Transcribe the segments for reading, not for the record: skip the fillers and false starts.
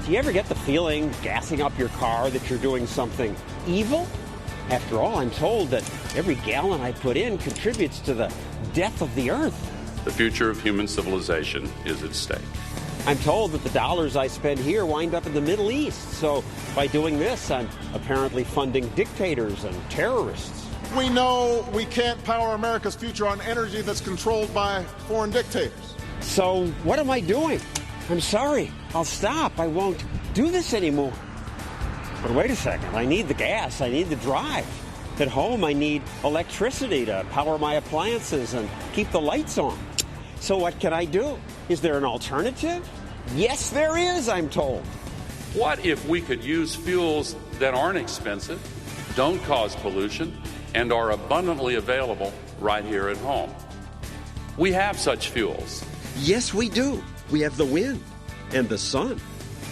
Do you ever get the feeling, gassing up your car, that you're doing something evil? After all, I'm told that every gallon I put in contributes to the death of the earth. The future of human civilization is at stake. I'm told that the dollars I spend here wind up in the Middle East. So by doing this, I'm apparently funding dictators and terrorists. We know we can't power America's future on energy that's controlled by foreign dictators. So what am I doing? I'm sorry. I'll stop. I won't do this anymore. But wait a second. I need the gas. I need the drive. At home, I need electricity to power my appliances and keep the lights on. So what can I do? Is there an alternative? Yes, there is, I'm told. What if we could use fuels that aren't expensive, don't cause pollution, and are abundantly available right here at home? We have such fuels. Yes, we do. We have the wind and the sun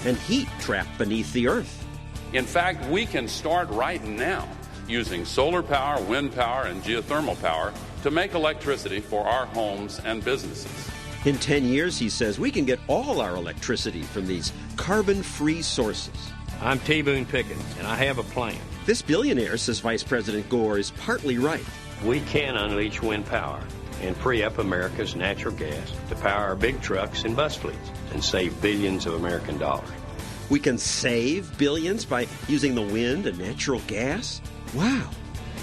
and heat trapped beneath the earth. In fact, we can start right now using solar power, wind power, and geothermal power to make electricity for our homes and businesses. In 10 years, he says, we can get all our electricity from these carbon-free sources. I'm Boone Pickens, and I have a plan. This billionaire, says Vice President Gore, is partly right. We can unleash wind power and free up America's natural gas to power our big trucks and bus fleets and save billions of American dollars. We can save billions by using the wind and natural gas? Wow.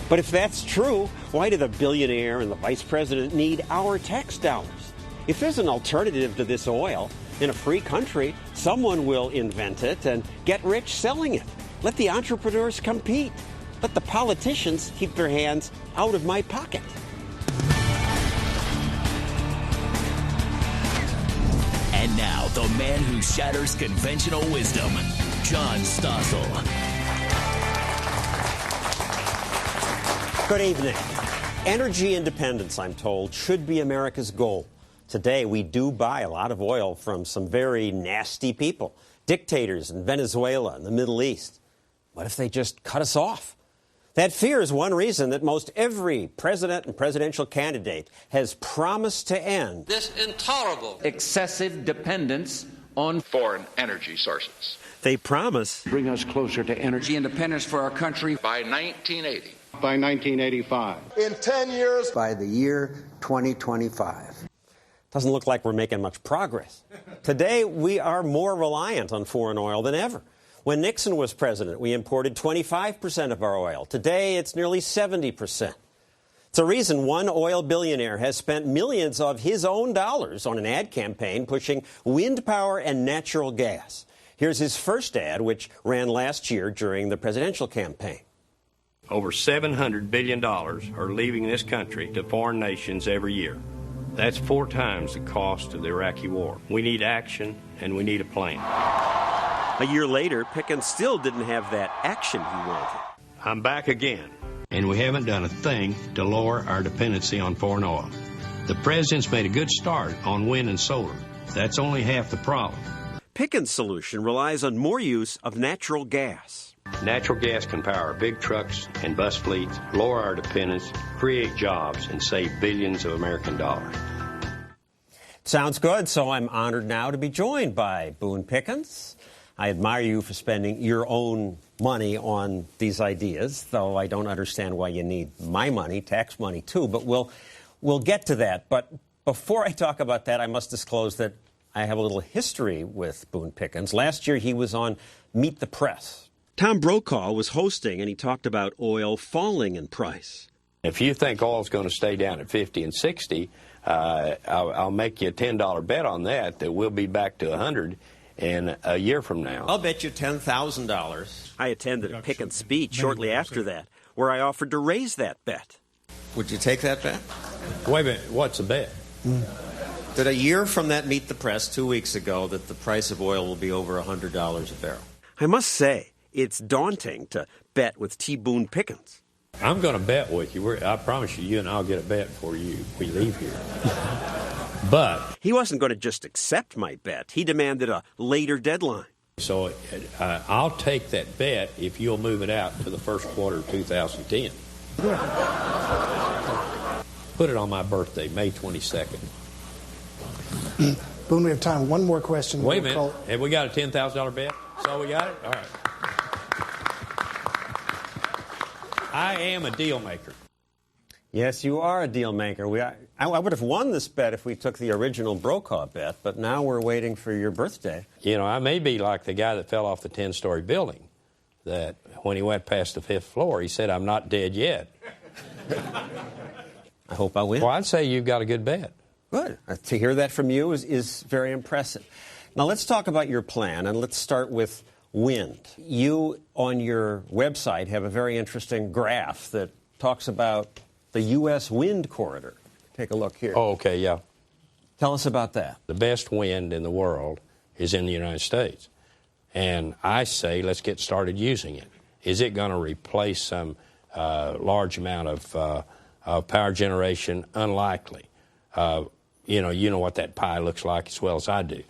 But if that's true, why do the billionaire and the vice president need our tax dollars? If there's an alternative to this oil in a free country, someone will invent it and get rich selling it. Let the entrepreneurs compete. Let the politicians keep their hands out of my pocket. And now, the man who shatters conventional wisdom, John Stossel. Good evening. Energy independence, I'm told, should be America's goal. Today, we do buy a lot of oil from some very nasty people, dictators in Venezuela and the Middle East. What if they just cut us off? That fear is one reason that most every president and presidential candidate has promised to end this intolerable, excessive dependence on foreign energy sources. They promise bring us closer to energy independence for our country by 1980. By 1985. In 10 years. By the year 2025. Doesn't look like we're making much progress. Today, we are more reliant on foreign oil than ever. When Nixon was president, we imported 25% of our oil. Today, it's nearly 70%. It's a reason one oil billionaire has spent millions of his own dollars on an ad campaign pushing wind power and natural gas. Here's his first ad, which ran last year during the presidential campaign. Over $700 billion are leaving this country to foreign nations every year. That's 4 times the cost of the Iraqi war. We need action, and we need a plan. A year later, Pickens still didn't have that action he wanted. I'm back again, and we haven't done a thing to lower our dependency on foreign oil. The president's made a good start on wind and solar. That's only half the problem. Pickens' solution relies on more use of natural gas. Natural gas can power big trucks and bus fleets, lower our dependence, create jobs, and save billions of American dollars. Sounds good, so I'm honored now to be joined by Boone Pickens. I admire you for spending your own money on these ideas, though I don't understand why you need my money, tax money too, but we'll get to that. But before I talk about that, I must disclose that I have a little history with Boone Pickens. Last year he was on Meet the Press. Tom Brokaw was hosting, and he talked about oil falling in price. If you think oil's going to stay down at 50 and 60, I'll make you a $10 bet on that we'll be back to 100 in a year from now. I'll bet you $10,000. I attended Pickens' speech shortly after that, where I offered to raise that bet. Would you take that bet? Wait a minute, what's the bet? That a year from that Meet the Press 2 weeks ago, that the price of oil will be over $100 a barrel. I must say, it's daunting to bet with T. Boone Pickens. I'm going to bet with you. I promise you and I'll get a bet before we leave here. But he wasn't going to just accept my bet. He demanded a later deadline. So I'll take that bet if you'll move it out to the first quarter of 2010. Put it on my birthday, May 22nd. Boone, we have time. One more question. Wait a minute. Have we got a $10,000 bet? So we got it? All right. I am a deal maker. Yes, you are a deal maker. I would have won this bet if we took the original Brokaw bet, but now we're waiting for your birthday. You know, I may be like the guy that fell off the 10-story building, that when he went past the 5th floor, he said, "I'm not dead yet." I hope I win. Well, I'd say you've got a good bet. Good. To hear that from you is very impressive. Now, let's talk about your plan, and let's start with wind. You, on your website, have a very interesting graph that talks about the U.S. wind corridor. Take a look here. Oh, okay, yeah. Tell us about that. The best wind in the world is in the United States. And I say, let's get started using it. Is it going to replace some large amount of power generation? Unlikely. You know what that pie looks like as well as I do.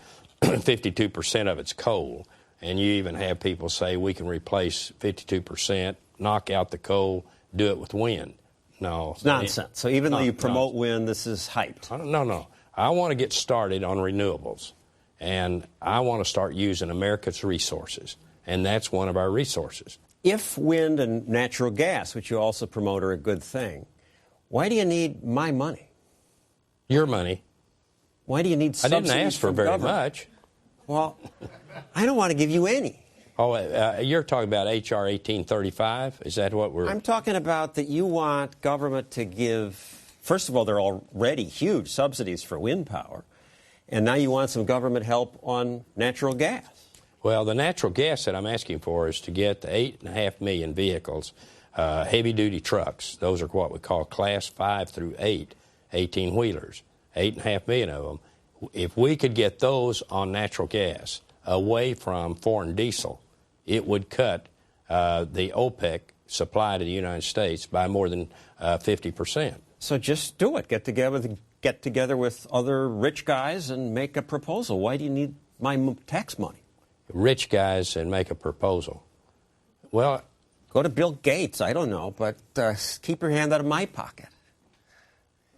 52% of it's coal. And you even have people say we can replace 52%, knock out the coal, do it with wind. No. It's nonsense. So even though you promote wind, this is hyped. No. I want to get started on renewables. And I want to start using America's resources. And that's one of our resources. If wind and natural gas, which you also promote, are a good thing, why do you need my money? Your money. Why do you need subsidies? I didn't ask for very much. Well, I don't want to give you any. Oh, you're talking about H.R. 1835? Is that what we're... I'm talking about that you want government to give... First of all, there are already huge subsidies for wind power. And now you want some government help on natural gas. Well, the natural gas that I'm asking for is to get the 8.5 million vehicles, heavy-duty trucks. Those are what we call Class 5 through 8, 18-wheelers, 8.5 million of them. If we could get those on natural gas away from foreign diesel, it would cut the OPEC supply to the United States by more than 50%. So just do it. Get together with other rich guys and make a proposal. Why do you need my tax money? Rich guys and make a proposal. Well, go to Bill Gates. I don't know, but keep your hand out of my pocket.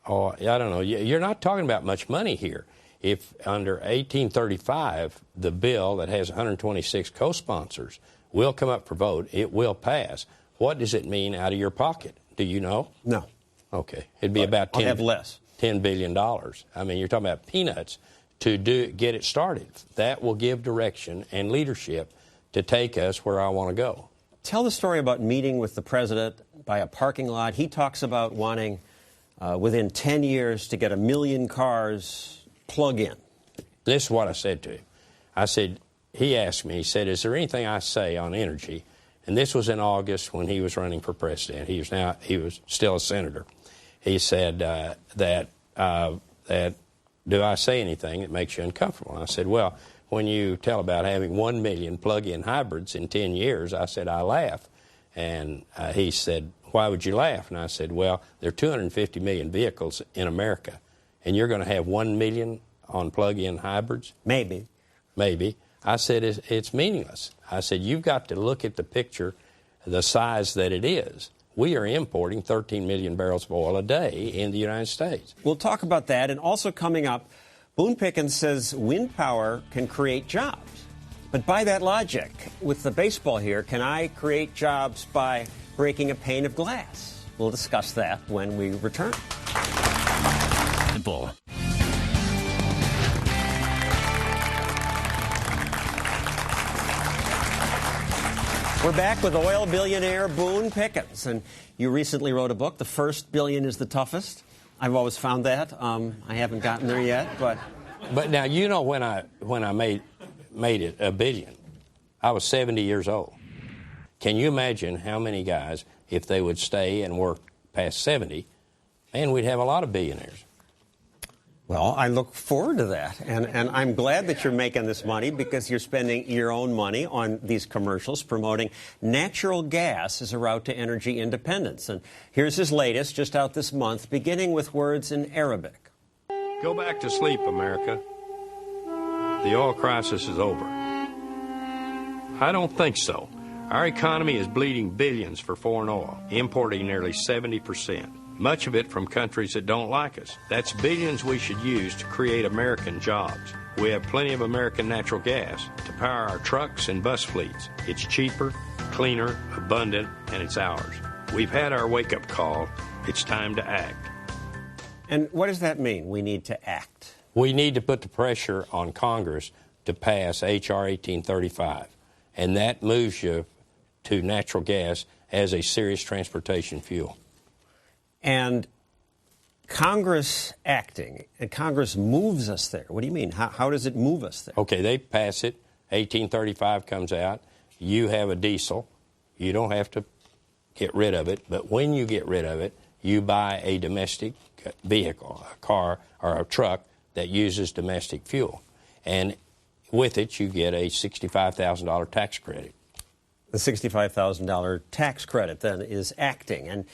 Oh, I don't know. You're not talking about much money here. If under 1835, the bill that has 126 co-sponsors will come up for vote, it will pass. What does it mean out of your pocket? Do you know? No. Okay. It'd be about I'll have less. $10 billion. I mean, you're talking about peanuts to get it started. That will give direction and leadership to take us where I want to go. Tell the story about meeting with the president by a parking lot. He talks about wanting, within 10 years, to get 1 million cars plug-in. This is what I said to him. I said, he asked me, he said, is there anything I say on energy? And this was in August when he was running for president. He was still a senator. He said that do I say anything that makes you uncomfortable? And I said, well, when you tell about having 1 million plug-in hybrids in 10 years, I said, I laugh. And he said, why would you laugh? And I said, well, there are 250 million vehicles in America, and you're going to have 1 million on plug-in hybrids? Maybe. Maybe. I said, it's meaningless. I said, you've got to look at the picture, the size that it is. We are importing 13 million barrels of oil a day in the United States. We'll talk about that. And also coming up, Boone Pickens says wind power can create jobs. But by that logic, with the baseball here, can I create jobs by breaking a pane of glass? We'll discuss that when we return. Simple. We're back with oil billionaire Boone Pickens, and you recently wrote a book, The First Billion is the Toughest. I've always found that. I haven't gotten there yet, but... But now, you know, when I made it $1 billion, I was 70 years old. Can you imagine how many guys, if they would stay and work past 70, and we'd have a lot of billionaires? Well, I look forward to that, and I'm glad that you're making this money because you're spending your own money on these commercials promoting natural gas as a route to energy independence. And here's his latest, just out this month, beginning with words in Arabic. Go back to sleep, America. The oil crisis is over. I don't think so. Our economy is bleeding billions for foreign oil, importing nearly 70%. much of it from countries that don't like us. That's billions we should use to create American jobs. We have plenty of American natural gas to power our trucks and bus fleets. It's cheaper, cleaner, abundant, and it's ours. We've had our wake-up call. It's time to act. And what does that mean, we need to act? We need to put the pressure on Congress to pass H.R. 1835, and that moves you to natural gas as a serious transportation fuel. And Congress acting, and Congress moves us there. What do you mean? How does it move us there? Okay, they pass it. 1835 comes out. You have a diesel. You don't have to get rid of it, but when you get rid of it, you buy a domestic vehicle, a car or a truck that uses domestic fuel. And with it, you get a $65,000 tax credit. The $65,000 tax credit, then, is acting. And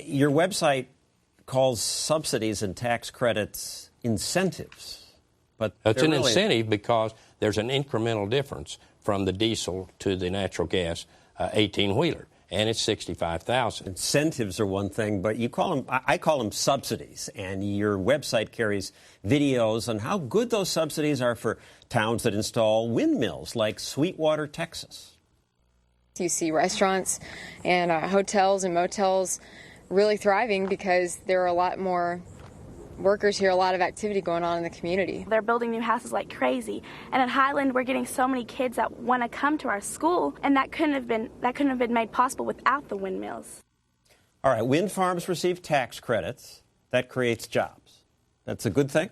your website calls subsidies and tax credits incentives. But it's an incentive because there's an incremental difference from the diesel to the natural gas 18-wheeler. And it's $65,000. Incentives are one thing, but you call them, I call them subsidies. And your website carries videos on how good those subsidies are for towns that install windmills, like Sweetwater, Texas. You see restaurants and hotels and motels really thriving because there are a lot more workers here, a lot of activity going on in the community. They're building new houses like crazy, and at Highland we're getting so many kids that want to come to our school, and that couldn't have been made possible without the windmills. All right, wind farms receive tax credits. That creates jobs. That's a good thing?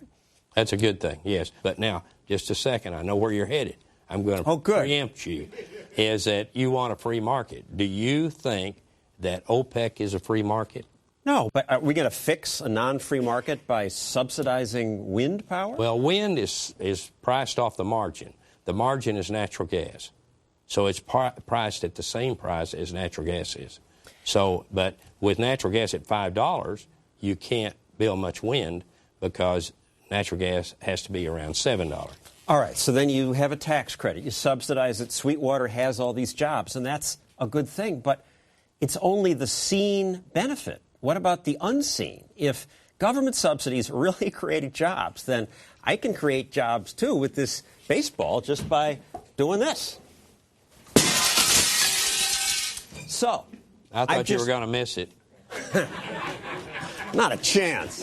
That's a good thing, yes. But now, just a second, I know where you're headed. I'm going to preempt you, is that you want a free market. Do you think that OPEC is a free market? No, but are we going to fix a non-free market by subsidizing wind power? Well, wind is priced off the margin. The margin is natural gas. So it's priced at the same price as natural gas is. So, but with natural gas at $5, you can't build much wind because natural gas has to be around $7. All right, so then you have a tax credit. You subsidize it. Sweetwater has all these jobs, and that's a good thing. But it's only the seen benefit. What about the unseen? If government subsidies really created jobs, then I can create jobs, too, with this baseball just by doing this. So, I thought you were going to miss it. Not a chance.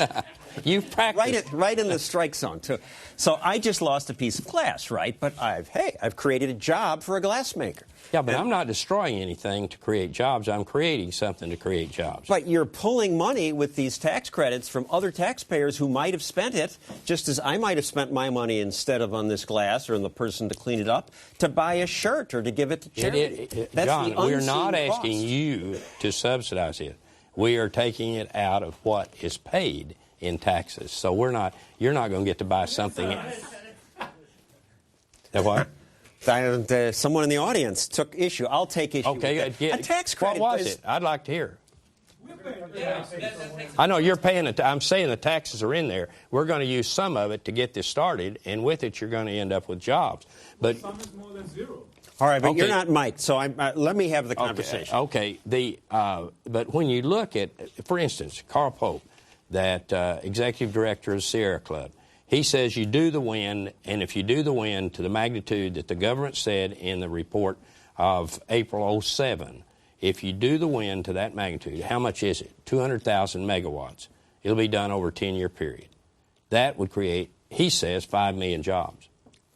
You practiced. Right in the strike zone, too. So I just lost a piece of glass, right? But I've created a job for a glassmaker. Yeah, but I'm not destroying anything to create jobs. I'm creating something to create jobs. But you're pulling money with these tax credits from other taxpayers who might have spent it, just as I might have spent my money instead of on this glass or on the person to clean it up, to buy a shirt or to give it to charity. That's John, the unseen we're not asking cost. you to subsidize it. We are taking it out of what is paid in taxes. So you're not going to get to buy something. Now what? Someone in the audience took issue. I'll take issue. Okay, a tax credit. What was it? I'd like to hear. I know you're paying it. I'm saying the taxes are in there. We're going to use some of it to get this started, and with it, you're going to end up with jobs. But some is more than zero. All right, but you're not Mike, so let me have the conversation. Okay. But when you look at, for instance, Carl Pope, that executive director of Sierra Club, he says you do the wind, and if you do the wind to the magnitude that the government said in the report of April 07, if you do the wind to that magnitude, how much is it? 200,000 megawatts. It'll be done over a 10-year period. That would create, he says, 5 million jobs.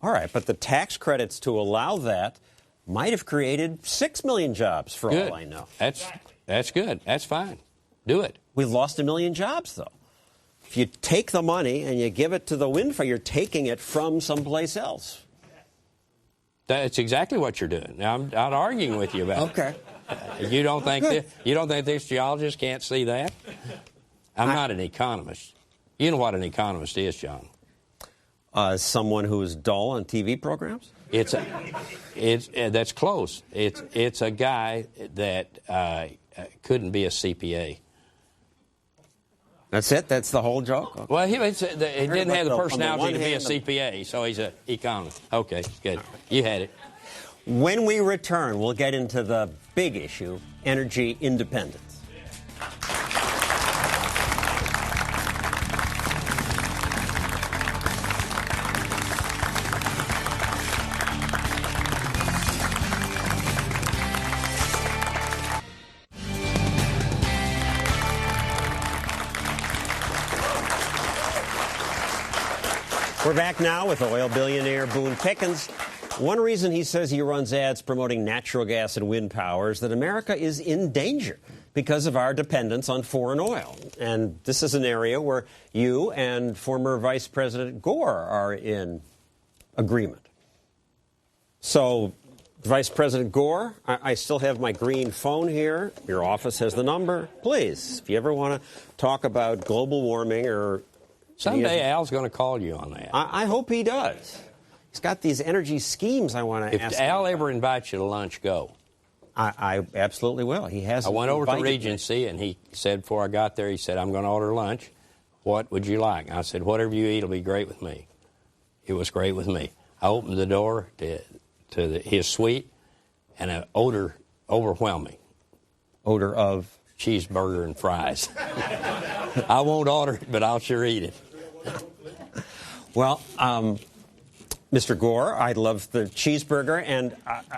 All right, but the tax credits to allow that might have created 6 million jobs, for all I know. That's good. That's fine. Do it. We've lost 1 million jobs, though. If you take the money and you give it to the wind farm, you're taking it from someplace else. That's exactly what you're doing. Now, I'm not arguing with you about it. Okay. You don't think this geologist can't see that? I'm not an economist. You know what an economist is, John? Someone who is dull on TV programs? That's close. It's a guy that couldn't be a CPA. That's it? That's the whole joke? Okay. Well, he didn't have the personality to be a CPA, so he's an economist. Okay, good. You had it. When we return, we'll get into the big issue, energy independence. We're back now with oil billionaire Boone Pickens. One reason he says he runs ads promoting natural gas and wind power is that America is in danger because of our dependence on foreign oil. And this is an area where you and former Vice President Gore are in agreement. So, Vice President Gore, I still have my green phone here. Your office has the number. Please, if you ever want to talk about global warming or... Someday Al's going to call you on that. I hope he does. He's got these energy schemes I want to ask If Al ever invites you to lunch, go. I absolutely will. He has. I went over to Regency, and he said before I got there, he said, I'm going to order lunch. What would you like? I said, whatever you eat will be great with me. It was great with me. I opened the door to his suite, and an odor overwhelmed me. Odor of? Cheeseburger and fries. I won't order it, but I'll sure eat it. Well, Mr. Gore, I love the cheeseburger, and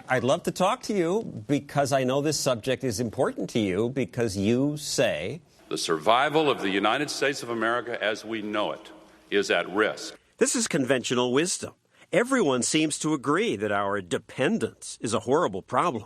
I'd love to talk to you because I know this subject is important to you because you say... The survival of the United States of America as we know it is at risk. This is conventional wisdom. Everyone seems to agree that our dependence is a horrible problem.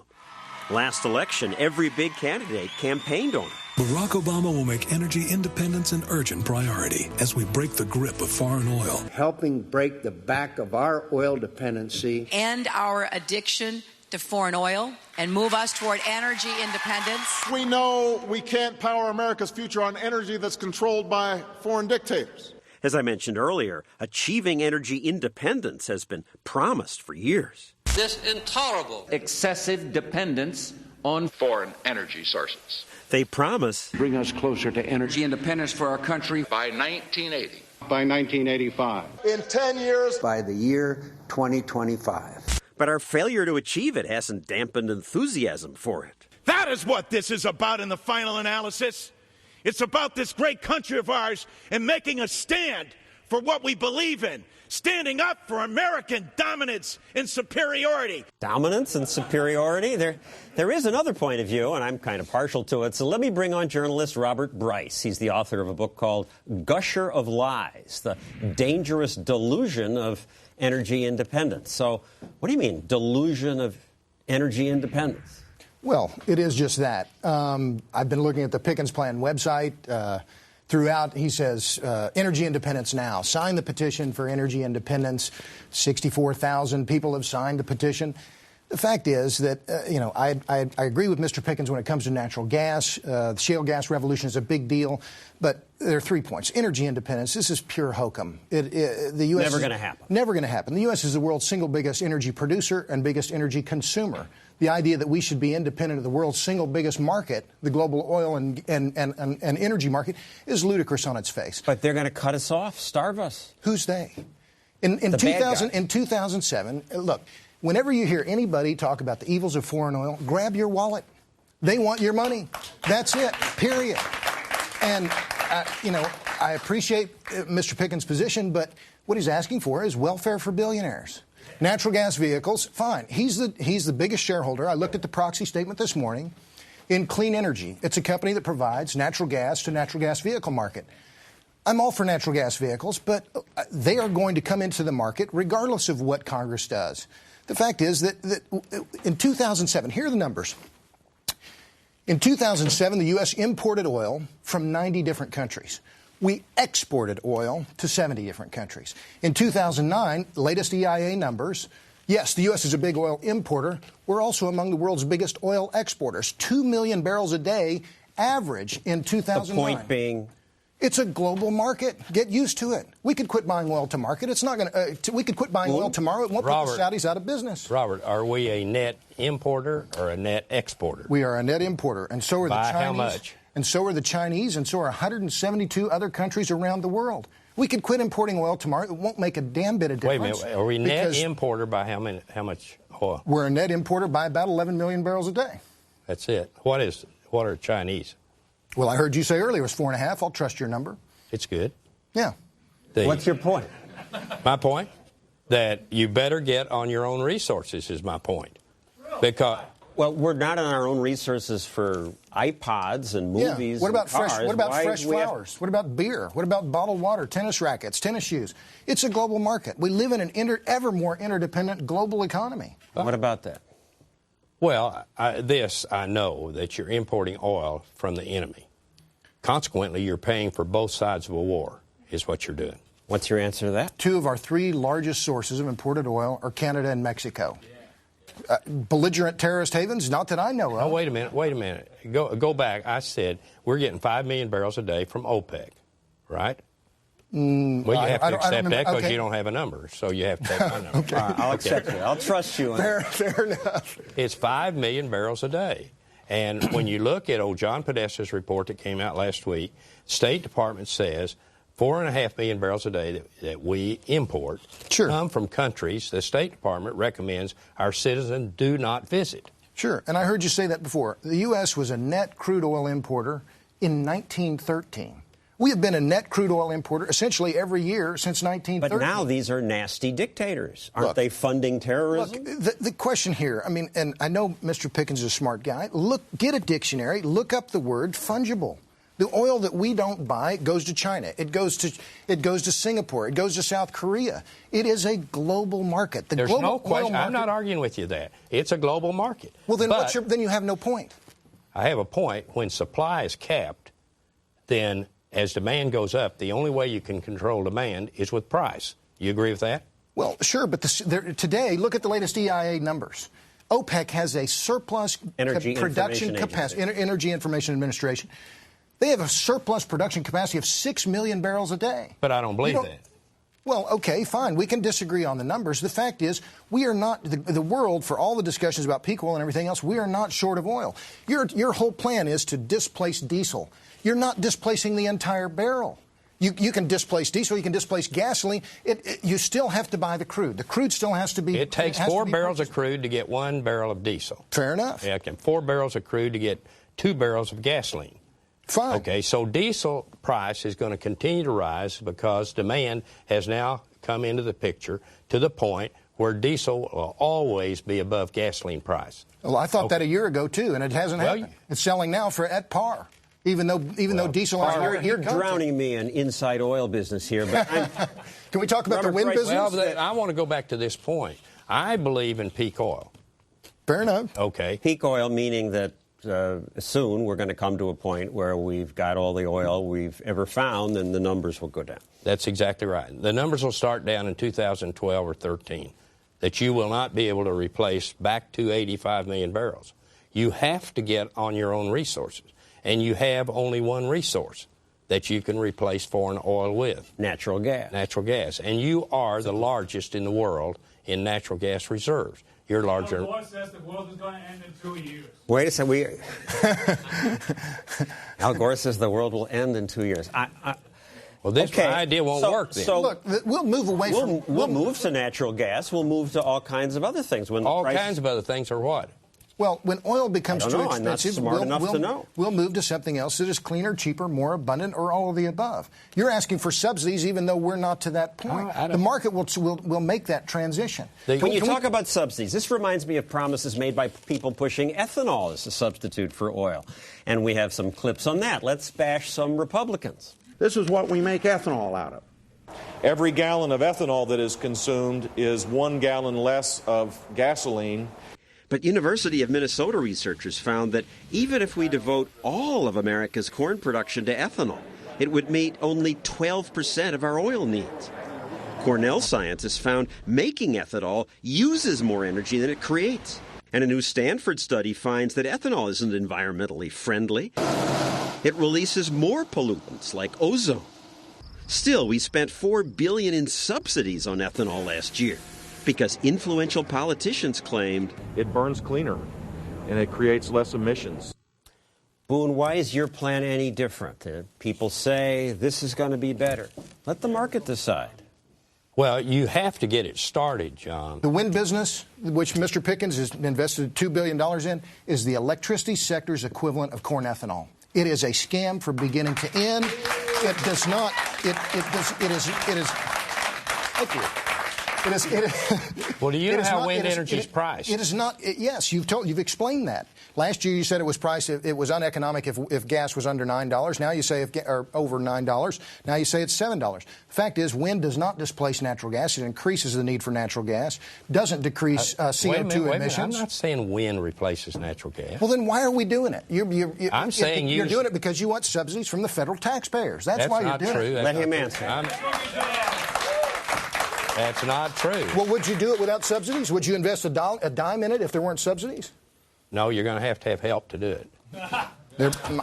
Last election, every big candidate campaigned on it. Barack Obama will make energy independence an urgent priority as we break the grip of foreign oil. Helping break the back of our oil dependency. End our addiction to foreign oil and move us toward energy independence. We know we can't power America's future on energy that's controlled by foreign dictators. As I mentioned earlier, achieving energy independence has been promised for years. This intolerable excessive dependence on foreign energy sources. They promise bring us closer to energy independence for our country by 1980. By 1985. In 10 years. By the year 2025. But our failure to achieve it hasn't dampened enthusiasm for it. That is what this is about in the final analysis. It's about this great country of ours and making a stand for what we believe in. Standing up for American dominance and superiority. Dominance and superiority? There is another point of view, and I'm kind of partial to it. So let me bring on journalist Robert Bryce. He's the author of a book called Gusher of Lies, The Dangerous Delusion of Energy Independence. So what do you mean, delusion of energy independence? Well, it is just that. I've been looking at the Pickens Plan website. Throughout, he says, energy independence now. Sign the petition for energy independence. 64,000 people have signed the petition. The fact is that, I agree with Mr. Pickens when it comes to natural gas. The shale gas revolution is a big deal. But there are 3 points. Energy independence, this is pure hokum. The U.S. Never going to happen. Never going to happen. The U.S. is the world's single biggest energy producer and biggest energy consumer. The idea that we should be independent of the world's single biggest market, the global oil and energy market, is ludicrous on its face. But they're going to cut us off, starve us. Who's they? In 2007, look, whenever you hear anybody talk about the evils of foreign oil, grab your wallet. They want your money. That's it, period. And, I appreciate Mr. Pickens' position, but what he's asking for is welfare for billionaires. Natural gas vehicles, fine. He's the biggest shareholder. I looked at the proxy statement this morning in Clean Energy. It's a company that provides natural gas to natural gas vehicle market. I'm all for natural gas vehicles, but they are going to come into the market regardless of what Congress does. The fact is that in 2007, here are the numbers. In 2007, the U.S. imported oil from 90 different countries. We exported oil to 70 different countries. In 2009, latest EIA numbers, yes, the U.S. is a big oil importer. We're also among the world's biggest oil exporters. 2 million barrels a day average in 2009. The point being? It's a global market. Get used to it. We could quit buying oil to market. It's not going to. We could quit buying oil tomorrow. It won't put the Saudis out of business. Robert, are we a net importer or a net exporter? We are a net importer, and so are the Chinese. By how much? And so are the Chinese, and so are 172 other countries around the world. We could quit importing oil tomorrow. It won't make a damn bit of difference. Wait a minute. Are we net importer by how much oil? We're a net importer by about 11 million barrels a day. That's it. What are Chinese? Well, I heard you say earlier it was 4.5. I'll trust your number. It's good. Yeah. What's your point? My point? That you better get on your own resources is my point. Because Well, we're not on our own resources for iPods and movies. What about and cars. fresh? What about fresh flowers? What about beer? What about bottled water? Tennis rackets, tennis shoes. It's a global market. We live in an ever more interdependent global economy. What about that? Well, I know that you're importing oil from the enemy. Consequently, you're paying for both sides of a war, is what you're doing. What's your answer to that? 2 of our 3 largest sources of imported oil are Canada and Mexico. Belligerent terrorist havens? Not that I know of. Oh, wait a minute. Go back. I said we're getting 5 million barrels a day from OPEC, right? Well, you have to accept that because you don't have a number, so you have to take my number. Okay. I'll accept it. I'll trust you. Fair enough. It's 5 million barrels a day. And when you look at old John Podesta's report that came out last week, State Department says 4.5 million barrels a day that we import come from countries the State Department recommends our citizens do not visit. Sure, and I heard you say that before. The U.S. was a net crude oil importer in 1913. We have been a net crude oil importer essentially every year since 1913. But now these are nasty dictators. Aren't they funding terrorism? Look, the question here, I mean, and I know Mr. Pickens is a smart guy. Get a dictionary, look up the word fungible. The oil that we don't buy goes to China. It goes to Singapore. It goes to South Korea. It is a global market. There's no question. I'm not arguing with you that. It's a global market. Well, then then you have no point. I have a point. When supply is capped, then as demand goes up, the only way you can control demand is with price. You agree with that? Well, sure, but today, look at the latest EIA numbers. OPEC has a surplus production capacity. Energy Information Administration. They have a surplus production capacity of 6 million barrels a day. But I don't believe that. Well, okay, fine. We can disagree on the numbers. The fact is, we are not, the world, for all the discussions about peak oil and everything else, we are not short of oil. Your whole plan is to displace diesel. You're not displacing the entire barrel. You can displace diesel, you can displace gasoline. You still have to buy the crude. The crude still has to be... It takes 4 barrels of crude to get 1 barrel of diesel. Fair enough. Yeah, 4 barrels of crude to get 2 barrels of gasoline. Fine. Okay, so diesel price is going to continue to rise because demand has now come into the picture to the point where diesel will always be above gasoline price. Well, I thought that a year ago, too, and it hasn't happened. It's selling now at par. Even though diesel... You're drowning me in inside oil business here, but Can we talk about the wind business? Well, I want to go back to this point. I believe in peak oil. Fair enough. Okay. Peak oil meaning that soon we're going to come to a point where we've got all the oil we've ever found and the numbers will go down. That's exactly right. The numbers will start down in 2012 or 13, that you will not be able to replace back to 85 million barrels. You have to get on your own resources, and you have only one resource that you can replace foreign oil with. Natural gas. Natural gas. And you are the largest in the world in natural gas reserves. You're larger. Al Gore says the world is going to end in 2 years. Wait a second. Al Gore says the world will end in 2 years. Well, this idea won't work then. So look, we'll move away from... We'll move to natural gas. We'll move to all kinds of other things. All kinds of other things are what? Well, when oil becomes too expensive, I'm not smart enough to know. We'll move to something else that is cleaner, cheaper, more abundant, or all of the above. You're asking for subsidies even though we're not to that point. The market will make that transition. When you talk about subsidies, this reminds me of promises made by people pushing ethanol as a substitute for oil. And we have some clips on that. Let's bash some Republicans. This is what we make ethanol out of. Every gallon of ethanol that is consumed is 1 gallon less of gasoline. But University of Minnesota researchers found that even if we devote all of America's corn production to ethanol, it would meet only 12% of our oil needs. Cornell scientists found making ethanol uses more energy than it creates. And a new Stanford study finds that ethanol isn't environmentally friendly. It releases more pollutants like ozone. Still, we spent $4 billion in subsidies on ethanol last year, because influential politicians claimed it burns cleaner and it creates less emissions. Boone, why is your plan any different? People say this is going to be better. Let the market decide. Well, you have to get it started, John. The wind business, which Mr. Pickens has invested $2 billion in, is the electricity sector's equivalent of corn ethanol. It is a scam from beginning to end. It does not, it is, thank you. Well, do you know how wind energy is priced? It is not. Yes, you've explained that. Last year you said it was priced. It was uneconomic if gas was under $9. Now you say or over $9. Now you say it's $7. The fact is, wind does not displace natural gas. It increases the need for natural gas. Doesn't decrease CO2 emissions. I'm not saying wind replaces natural gas. Well, then why are we doing it? I'm saying you're doing it because you want subsidies from the federal taxpayers. That's why you're doing it. Let him answer. That's not true. Well, would you do it without subsidies? Would you invest a dime in it if there weren't subsidies? No, you're going to have help to do it.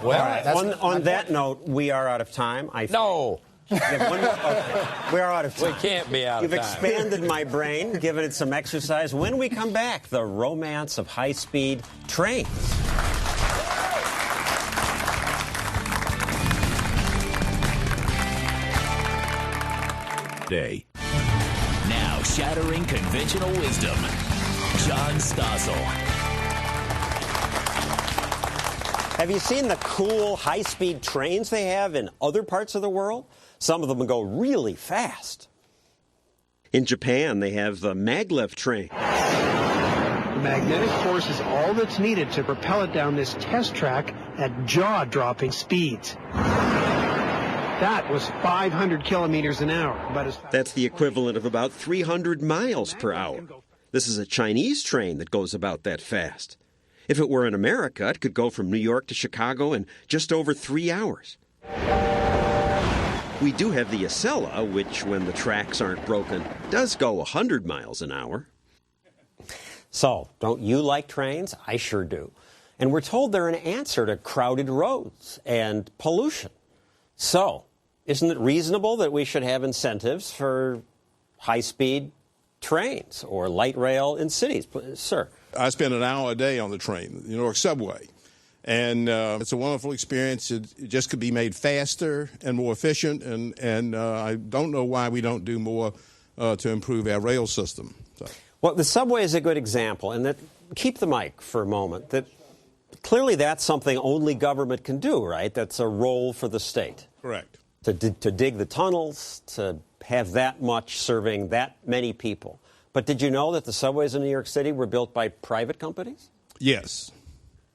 Well, on that note, we are out of time. No. We are out of time. We can't be out of time. You've expanded my brain, given it some exercise. When we come back, the romance of high-speed trains. Day. Now shattering conventional wisdom, John Stossel. Have you seen the cool high-speed trains they have in other parts of the world? Some of them go really fast. In Japan, they have the maglev train. The magnetic force is all that's needed to propel it down this test track at jaw-dropping speeds. That was 500 kilometers an hour. That's the equivalent of about 300 miles per hour. This is a Chinese train that goes about that fast. If it were in America, it could go from New York to Chicago in just over 3 hours. We do have the Acela, which, when the tracks aren't broken, does go 100 miles an hour. So, don't you like trains? I sure do. And we're told they're an answer to crowded roads and pollution. So, isn't it reasonable that we should have incentives for high-speed trains or light rail in cities? Sir. I spend an hour a day on the train, the New York subway. And it's a wonderful experience. It just could be made faster and more efficient. And I don't know why we don't do more to improve our rail system. So. Well, the subway is a good example. And keep the mic for a moment. That clearly that's something only government can do, right? That's a role for the state. Correct. To dig the tunnels, to have that much serving that many people. But did you know that the subways in New York City were built by private companies? Yes.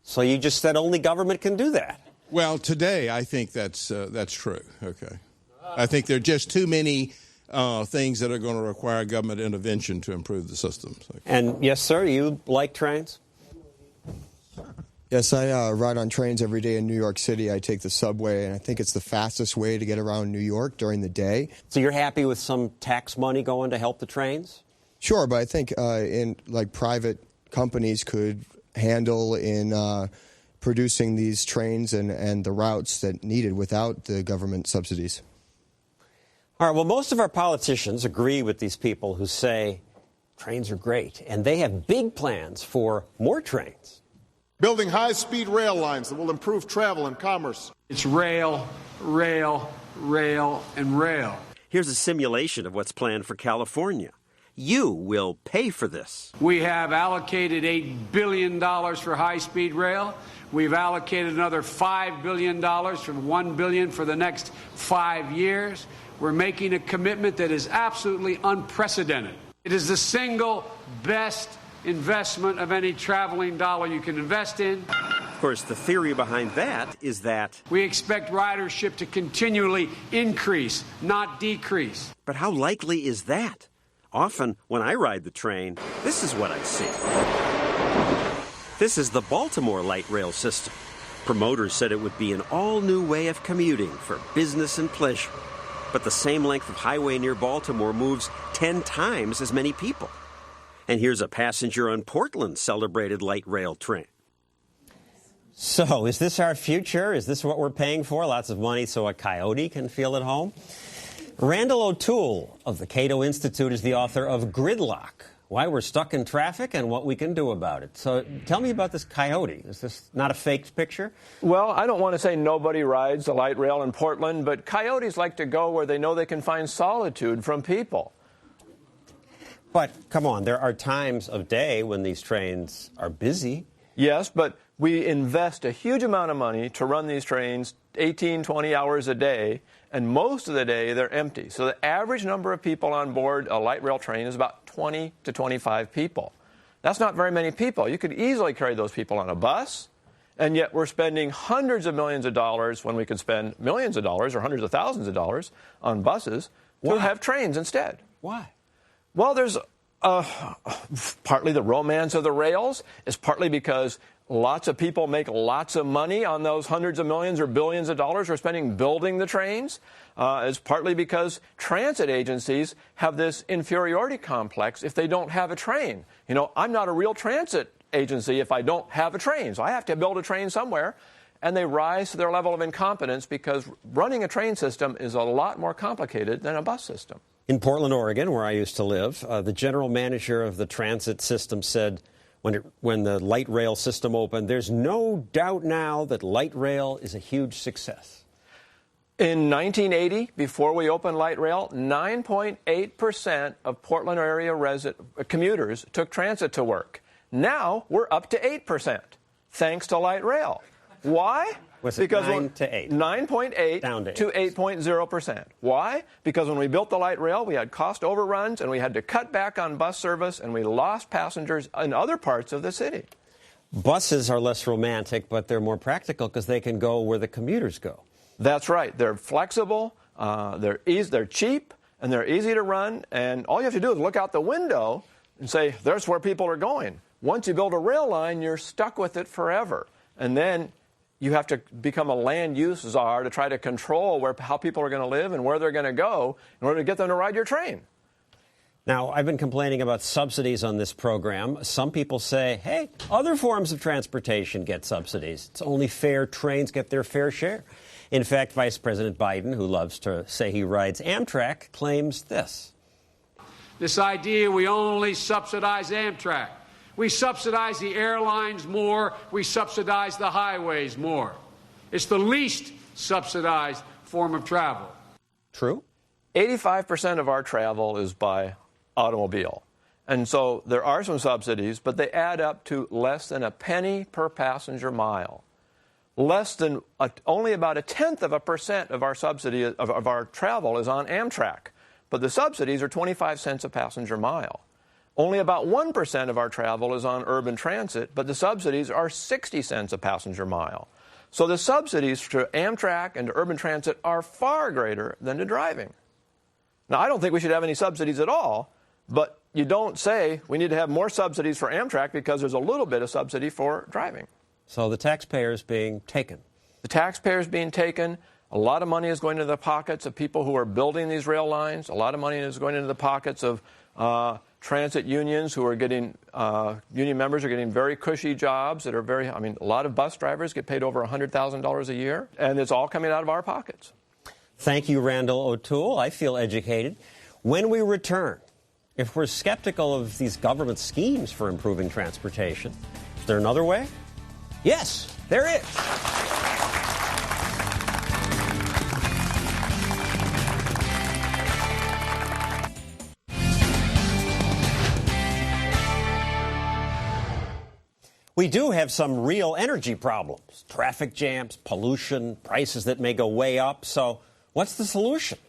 So you just said only government can do that? Well, today I think that's true. Okay. I think there are just too many things that are going to require government intervention to improve the systems. Okay. And yes, sir, you like trains? Yes, I ride on trains every day in New York City. I take the subway, and I think it's the fastest way to get around New York during the day. So you're happy with some tax money going to help the trains? Sure, but I think private companies could handle in producing these trains and the routes that needed without the government subsidies. All right, well, most of our politicians agree with these people who say trains are great, and they have big plans for more trains. Building high-speed rail lines that will improve travel and commerce. It's rail, rail, rail, and rail. Here's a simulation of what's planned for California. You will pay for this. We have allocated $8 billion for high-speed rail. We've allocated another $5 billion from $1 billion for the next 5 years. We're making a commitment that is absolutely unprecedented. It is the single best investment of any traveling dollar you can invest in. Of course, the theory behind that is that we expect ridership to continually increase, not decrease. But how likely is that? Often, when I ride the train, this is what I see. This is the Baltimore light rail system. Promoters said it would be an all-new way of commuting for business and pleasure. But the same length of highway near Baltimore moves 10 times as many people. And here's a passenger on Portland's celebrated light rail train. So, is this our future? Is this what we're paying for? Lots of money so a coyote can feel at home? Randal O'Toole of the Cato Institute is the author of Gridlock, Why We're Stuck in Traffic and What We Can Do About It. So tell me about this coyote. Is this not a faked picture? Well, I don't want to say nobody rides the light rail in Portland, but coyotes like to go where they know they can find solitude from people. But, come on, there are times of day when these trains are busy. Yes, but We invest a huge amount of money to run these trains 18, 20 hours a day, and most of the day they're empty. So the average number of people on board a light rail train is about 20 to 25 people. That's not very many people. You could easily carry those people on a bus, and yet we're spending hundreds of millions of dollars when we could spend millions of dollars or hundreds of thousands of dollars on buses to have trains instead. Why? Well, there's partly the romance of the rails. It's partly because lots of people make lots of money on those hundreds of millions or billions of dollars we're spending building the trains. It's partly because transit agencies have this inferiority complex if they don't have a train. You know, I'm not a real transit agency if I don't have a train, so I have to build a train somewhere. And they rise to their level of incompetence because running a train system is a lot more complicated than a bus system. In Portland, Oregon, where I used to live, the general manager of the transit system said when the light rail system opened, there's no doubt now that light rail is a huge success. In 1980, before we opened light rail, 9.8% of Portland area commuters took transit to work. Now we're up to 8%, thanks to light rail. Why? Was it 9 to 8? 9.8 down to 8.0%. Why? Because when we built the light rail, we had cost overruns, and we had to cut back on bus service, and we lost passengers in other parts of the city. Buses are less romantic, but they're more practical because they can go where the commuters go. That's right. They're flexible, they're cheap, and they're easy to run, and all you have to do is look out the window and say, there's where people are going. Once you build a rail line, you're stuck with it forever. And then you have to become a land use czar to try to control how people are going to live and where they're going to go in order to get them to ride your train. Now, I've been complaining about subsidies on this program. Some people say, hey, other forms of transportation get subsidies. It's only fair trains get their fair share. In fact, Vice President Biden, who loves to say he rides Amtrak, claims this. This idea we only subsidize Amtrak. We subsidize the airlines more. We subsidize the highways more. It's the least subsidized form of travel. True. 85% of our travel is by automobile. And so there are some subsidies, but they add up to less than a penny per passenger mile. Only about 0.1% of our subsidy of our travel is on Amtrak. But the subsidies are 25 cents a passenger mile. Only about 1% of our travel is on urban transit, but the subsidies are 60 cents a passenger mile. So the subsidies to Amtrak and to urban transit are far greater than to driving. Now, I don't think we should have any subsidies at all, but you don't say we need to have more subsidies for Amtrak because there's a little bit of subsidy for driving. So the taxpayer is being taken. The taxpayer is being taken. A lot of money is going into the pockets of people who are building these rail lines. A lot of money is going into the pockets of transit unions who are getting, union members are getting very cushy jobs that are a lot of bus drivers get paid over $100,000 a year, and it's all coming out of our pockets. Thank you, Randal O'Toole. I feel educated. When we return, if we're skeptical of these government schemes for improving transportation, is there another way? Yes, there is. We do have some real energy problems. Traffic jams, pollution, prices that may go way up. So what's the solution?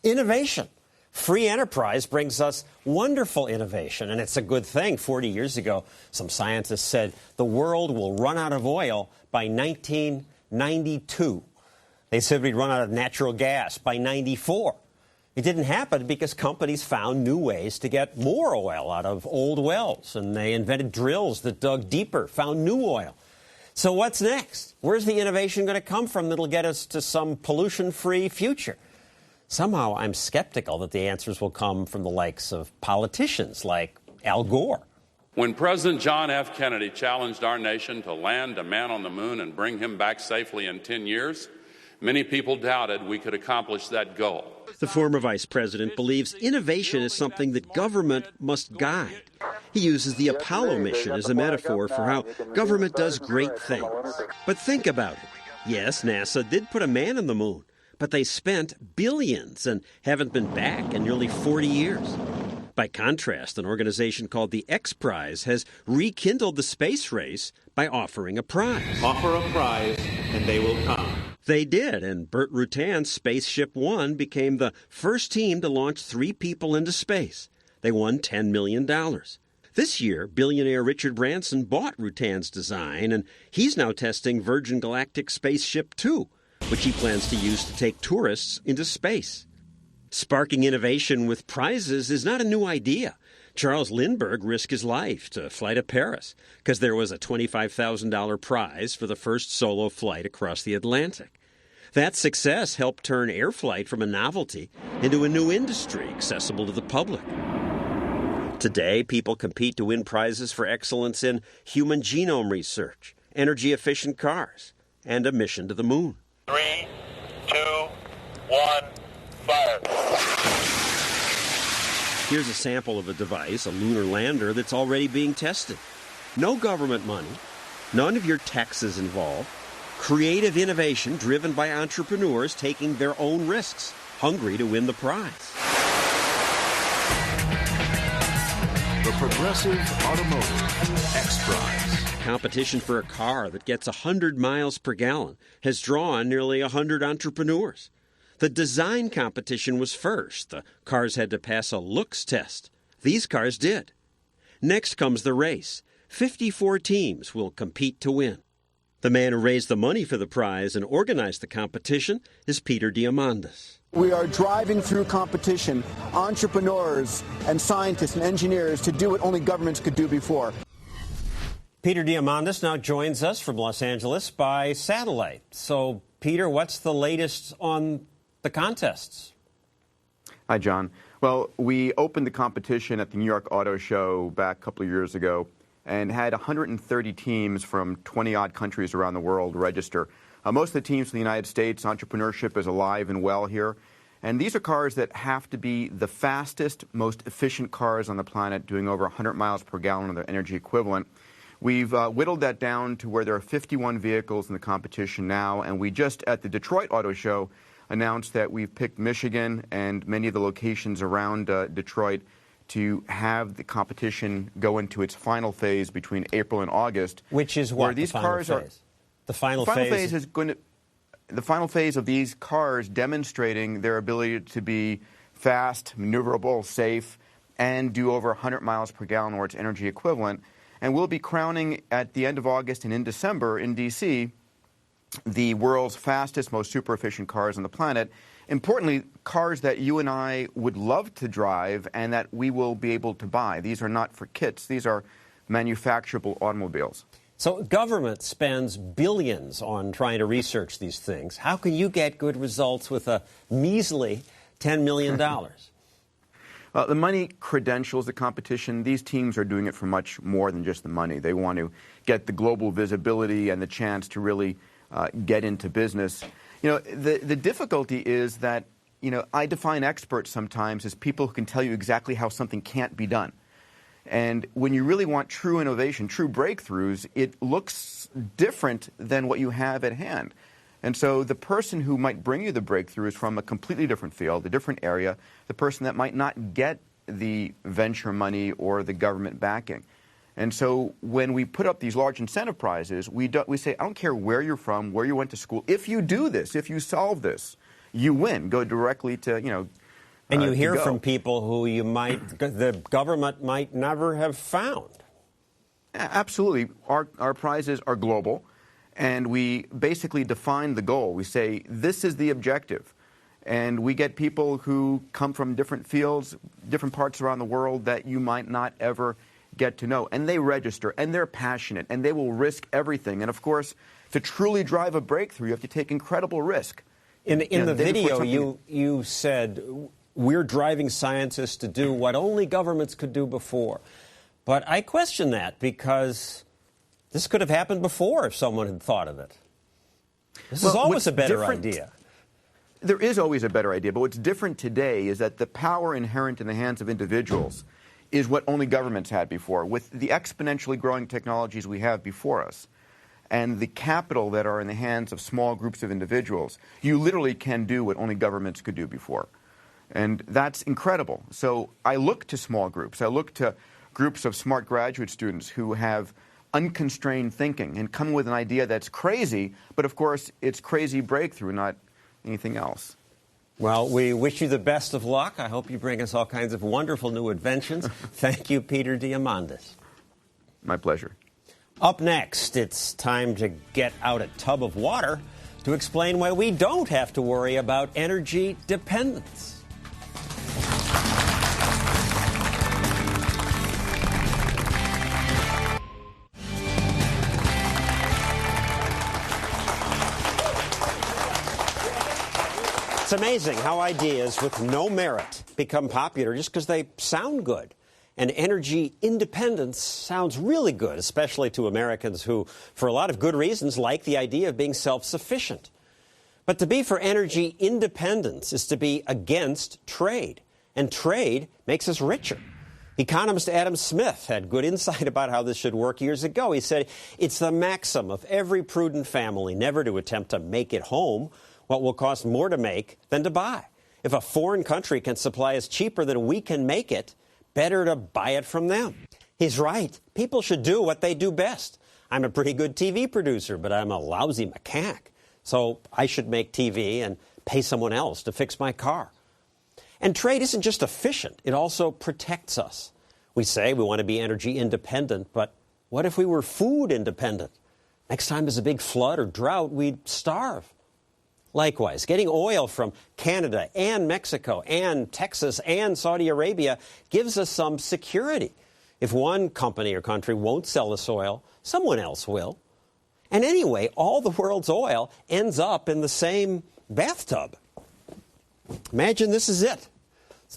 Innovation. Free enterprise brings us wonderful innovation, and it's a good thing. 40 years ago, some scientists said the world will run out of oil by 1992. They said we'd run out of natural gas by 94. It didn't happen because companies found new ways to get more oil out of old wells, and they invented drills that dug deeper, found new oil. So what's next? Where's the innovation going to come from that'll get us to some pollution-free future? Somehow I'm skeptical that the answers will come from the likes of politicians like Al Gore. When President John F. Kennedy challenged our nation to land a man on the moon and bring him back safely in 10 years, many people doubted we could accomplish that goal. The former vice president believes innovation is something that government must guide. He uses the Apollo mission as a metaphor for how government does great things. But think about it. Yes, NASA did put a man on the moon, but they spent billions and haven't been back in nearly 40 years. By contrast, an organization called the X Prize has rekindled the space race by offering a prize. Offer a prize, and they will come. They did, and Burt Rutan's Spaceship One became the first team to launch 3 people into space. They won $10 million. This year, billionaire Richard Branson bought Rutan's design, and he's now testing Virgin Galactic Spaceship Two, which he plans to use to take tourists into space. Sparking innovation with prizes is not a new idea. Charles Lindbergh risked his life to fly to Paris because there was a $25,000 prize for the first solo flight across the Atlantic. That success helped turn air flight from a novelty into a new industry accessible to the public. Today, people compete to win prizes for excellence in human genome research, energy-efficient cars, and a mission to the moon. 3, 2, 1, fire. Here's a sample of a device, a lunar lander, that's already being tested. No government money, none of your taxes involved. Creative innovation driven by entrepreneurs taking their own risks, hungry to win the prize. The Progressive Automotive X Prize. Competition for a car that gets 100 miles per gallon has drawn nearly 100 entrepreneurs. The design competition was first. The cars had to pass a looks test. These cars did. Next comes the race. 54 teams will compete to win. The man who raised the money for the prize and organized the competition is Peter Diamandis. We are driving through competition, entrepreneurs and scientists and engineers to do what only governments could do before. Peter Diamandis now joins us from Los Angeles by satellite. So, Peter, what's the latest on the contests? Hi, John. Well, we opened the competition at the New York Auto Show back a couple of years ago and had 130 teams from 20-odd countries around the world register. Most of the teams from the United States, entrepreneurship is alive and well here. And these are cars that have to be the fastest, most efficient cars on the planet, doing over 100 miles per gallon of their energy equivalent. We've whittled that down to where there are 51 vehicles in the competition now, and we just, at the Detroit Auto Show, announced that we've picked Michigan and many of the locations around Detroit to have the competition go into its final phase between April and August. Which is what, these the final cars phase? The final phase is going to... The final phase of these cars demonstrating their ability to be fast, maneuverable, safe, and do over 100 miles per gallon or its energy equivalent. And we'll be crowning at the end of August and in December in D.C. the world's fastest, most super efficient cars on the planet. Importantly, cars that you and I would love to drive and that we will be able to buy. These are not for kits. These are manufacturable automobiles. So government spends billions on trying to research these things. How can you get good results with a measly $10 million? The money credentials the competition. These teams are doing it for much more than just the money. They want to get the global visibility and the chance to really get into business. You know, the difficulty is that, you know, I define experts sometimes as people who can tell you exactly how something can't be done. And when you really want true innovation, true breakthroughs, it looks different than what you have at hand. And so the person who might bring you the breakthrough is from a completely different field, a different area, the person that might not get the venture money or the government backing. And so when we put up these large incentive prizes, we say, I don't care where you're from, where you went to school. If you do this, if you solve this, you win. Go directly to, you know, and you hear from people who the government might never have found. Absolutely. Our prizes are global, and we basically define the goal. We say, this is the objective. And we get people who come from different fields, different parts around the world that you might not ever get to know. And they register, and they're passionate, and they will risk everything. And, of course, to truly drive a breakthrough, you have to take incredible risk. In the video, you said, we're driving scientists to do what only governments could do before. But I question that because this could have happened before if someone had thought of it. This is always a better idea. There is always a better idea, but what's different today is that the power inherent in the hands of individuals is what only governments had before. With the exponentially growing technologies we have before us and the capital that are in the hands of small groups of individuals, you literally can do what only governments could do before. And that's incredible. So I look to small groups. I look to groups of smart graduate students who have unconstrained thinking and come with an idea that's crazy, but of course it's crazy breakthrough, not anything else. Well, we wish you the best of luck. I hope you bring us all kinds of wonderful new inventions. Thank you, Peter Diamandis. My pleasure. Up next, it's time to get out a tub of water to explain why we don't have to worry about energy dependence. It's amazing how ideas with no merit become popular just because they sound good. And energy independence sounds really good, especially to Americans who, for a lot of good reasons, like the idea of being self-sufficient. But to be for energy independence is to be against trade. And trade makes us richer. Economist Adam Smith had good insight about how this should work years ago. He said, it's the maxim of every prudent family never to attempt to make at home what will cost more to make than to buy. If a foreign country can supply us cheaper than we can make it, better to buy it from them. He's right. People should do what they do best. I'm a pretty good TV producer, but I'm a lousy mechanic. So I should make TV and pay someone else to fix my car. And trade isn't just efficient, it also protects us. We say we want to be energy independent, but what if we were food independent? Next time there's a big flood or drought, we'd starve. Likewise, getting oil from Canada and Mexico and Texas and Saudi Arabia gives us some security. If one company or country won't sell us oil, someone else will. And anyway, all the world's oil ends up in the same bathtub. Imagine this is it.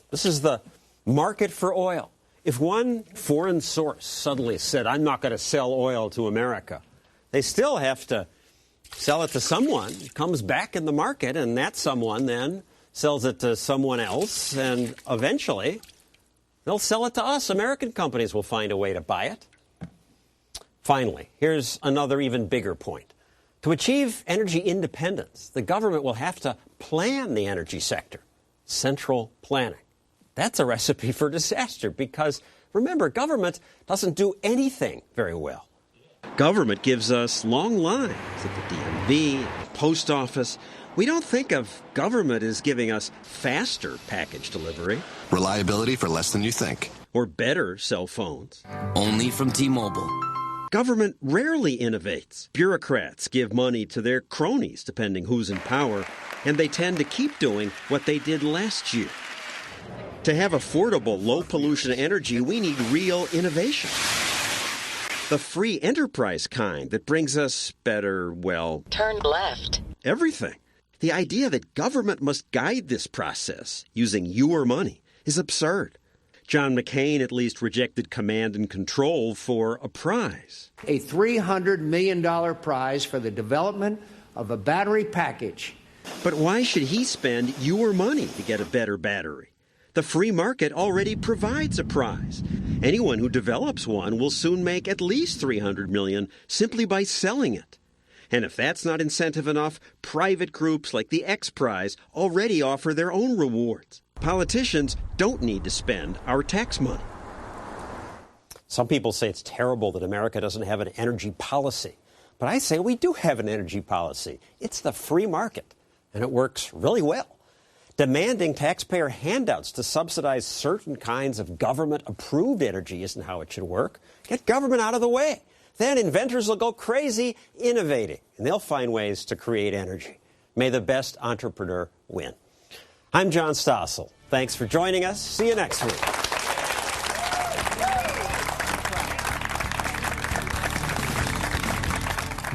This is the market for oil. If one foreign source suddenly said, I'm not going to sell oil to America, they still have to sell it to someone. It comes back in the market, and that someone then sells it to someone else, and eventually they'll sell it to us. American companies will find a way to buy it. Finally, here's another even bigger point. To achieve energy independence, the government will have to plan the energy sector. Central planning. That's a recipe for disaster because, remember, government doesn't do anything very well. Government gives us long lines at the DMV, post office. We don't think of government as giving us faster package delivery. Reliability for less than you think. Or better cell phones. Only from T-Mobile. Government rarely innovates. Bureaucrats give money to their cronies, depending who's in power, and they tend to keep doing what they did last year. To have affordable, low-pollution energy, we need real innovation. The free enterprise kind that brings us better, well... Turn left. Everything. The idea that government must guide this process using your money is absurd. John McCain at least rejected command and control for a prize. A $300 million prize for the development of a battery package. But why should he spend your money to get a better battery? The free market already provides a prize. Anyone who develops one will soon make at least $300 million simply by selling it. And if that's not incentive enough, private groups like the X Prize already offer their own rewards. Politicians don't need to spend our tax money. Some people say it's terrible that America doesn't have an energy policy. But I say we do have an energy policy. It's the free market, and it works really well. Demanding taxpayer handouts to subsidize certain kinds of government-approved energy isn't how it should work. Get government out of the way. Then inventors will go crazy innovating, and they'll find ways to create energy. May the best entrepreneur win. I'm John Stossel. Thanks for joining us. See you next week.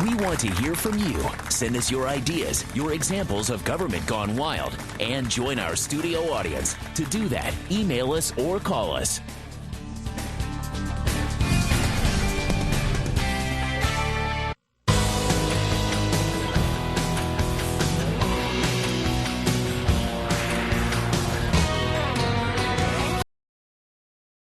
We want to hear from you. Send us your ideas, your examples of government gone wild, and join our studio audience. To do that, email us or call us.